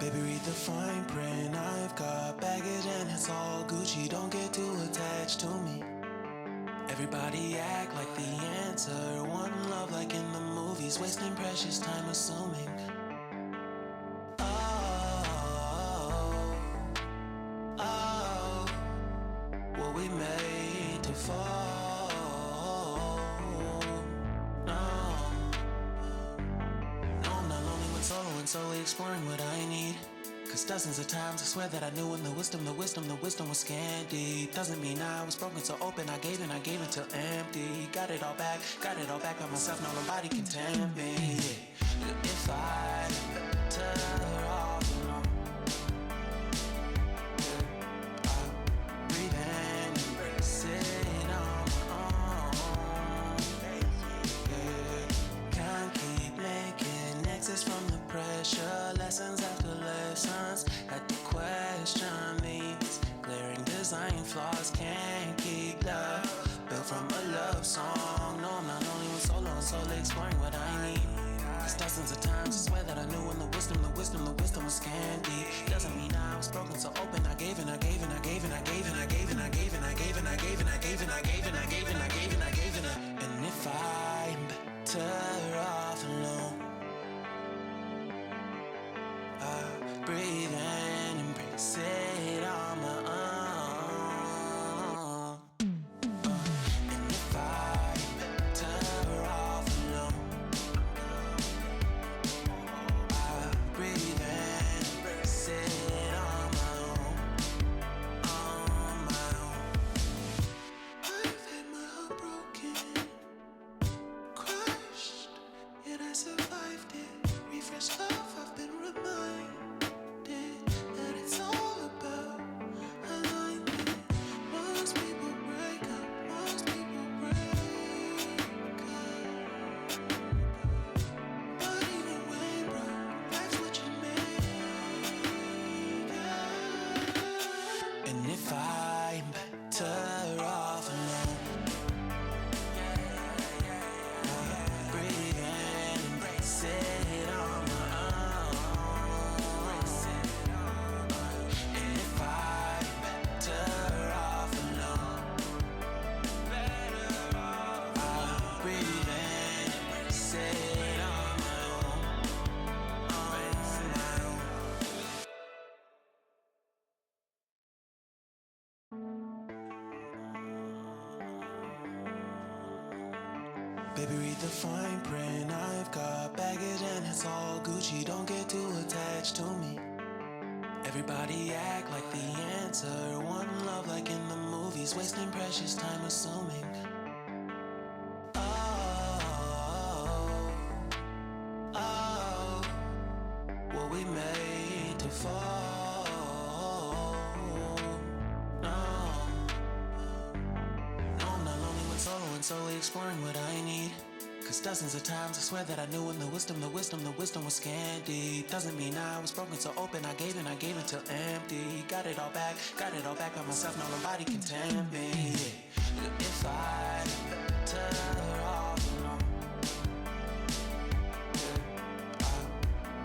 Baby, read the fine print. I've got baggage and it's all Gucci. Don't get too attached to me. Everybody act like the answer. One love like in the movies. Wasting precious time assuming. Oh, what we made to fall. I'm not lonely when solo and solely exploring what I need. Cause dozens of times I swear that I knew when the wisdom was scanty. Doesn't mean I was broken, so open, I gave until empty. Got it all back by myself, now nobody can tempt me. If I better off alone, I'll breathe in, embrace it on my own. Can't keep making exits from the pressure. Lessons after lessons, had to question these glaring design flaws. Can't keep love built from a love song. No, I'm not only with solo and solely exploring what I need. Cause dozens of times I swear that I knew when the wisdom was scanty. Doesn't mean I was broken, so open, I gave and I gave and I gave and I gave and I gave and I gave and I gave and I gave and I gave and I gave and I gave and I gave and I gave and I. And if I'm better off alone, I breathe in, embrace it on my own. And if I'm better off alone, I breathe in, embrace it on my own, on my own. I've had my heart broken, crushed, yet I survived it. Refresh love, I've been reminded that it's all about alignment. Most people break up, most people break up. But even when broke, that's what you make up. And if I'm better off alone, breathe in, embrace it on my own. And if I'm better off alone, I'll breathe in, embrace it on my own, on my own. Baby, read the fine print. I've got baggage and it's all Gucci. Don't get too attached to me. Everybody act like the answer. One love like in the movies. Wasting precious time assuming. Oh, what we made to fall. I'm not lonely when solo and solely exploring what I need. Cause dozens of times I swear that I knew when the wisdom was scanty. Doesn't mean I was broken, so open, I gave until empty. Got it all back by myself, now nobody can tempt me. If I better off alone, I'll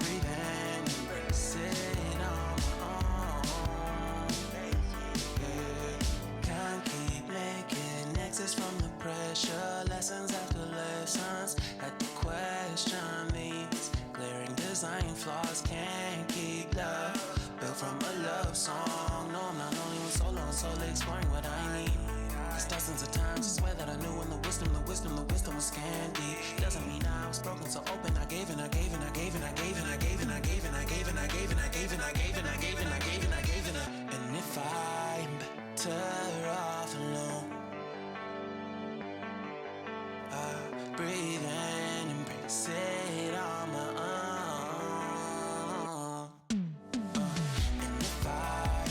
breathe in, embrace it on my own. Can't keep making exits from the pressure. Lessons after lessons, had to question these glaring design flaws. Can't keep love built from a love song. No, I'm not only with solo and solely exploring what I need. Cause dozens of times I swear that I knew when the wisdom was scanty. Doesn't mean I was broken, so open, I gave and I gave and I gave and I gave and I gave and I gave and I gave and I gave and I gave and I gave and I gave and I gave and I gave and I. And if I'm better off alone, I breathe in, embrace it on my own. And if I'm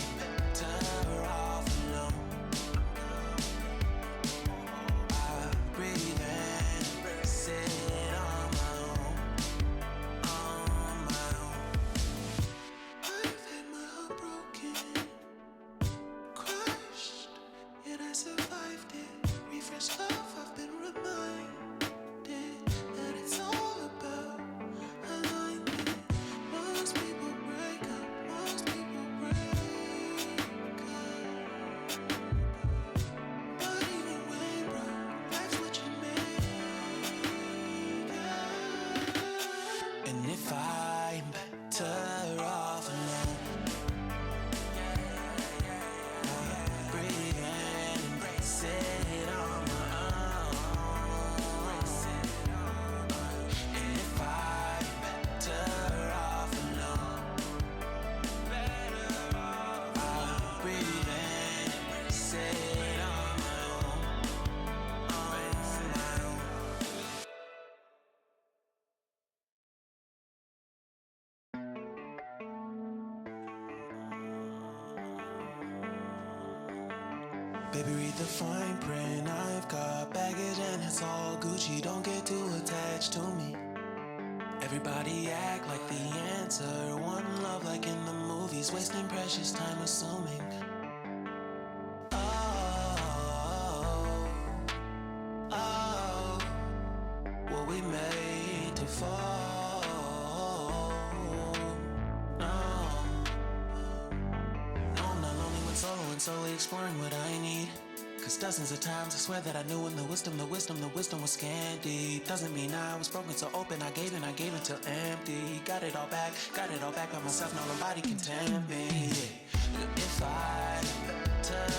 better off alone, I breathe in, embrace it on my own, on my own. I've had my heart broken, crushed, yet I survived it. Refresh love, I've been reminded Baby, read the fine print. I've got baggage and it's all Gucci. Don't get too attached to me. Everybody act like the answer. One love like in the movies. Wasting precious time assuming. What we made to fall. No, I'm not lonely when solo and solely exploring what I need. Cause dozens of times I swear that I knew when the wisdom was scanty. Doesn't mean I was broken, so open I gave until empty. Got it all back by myself, now nobody can tempt me. If I turn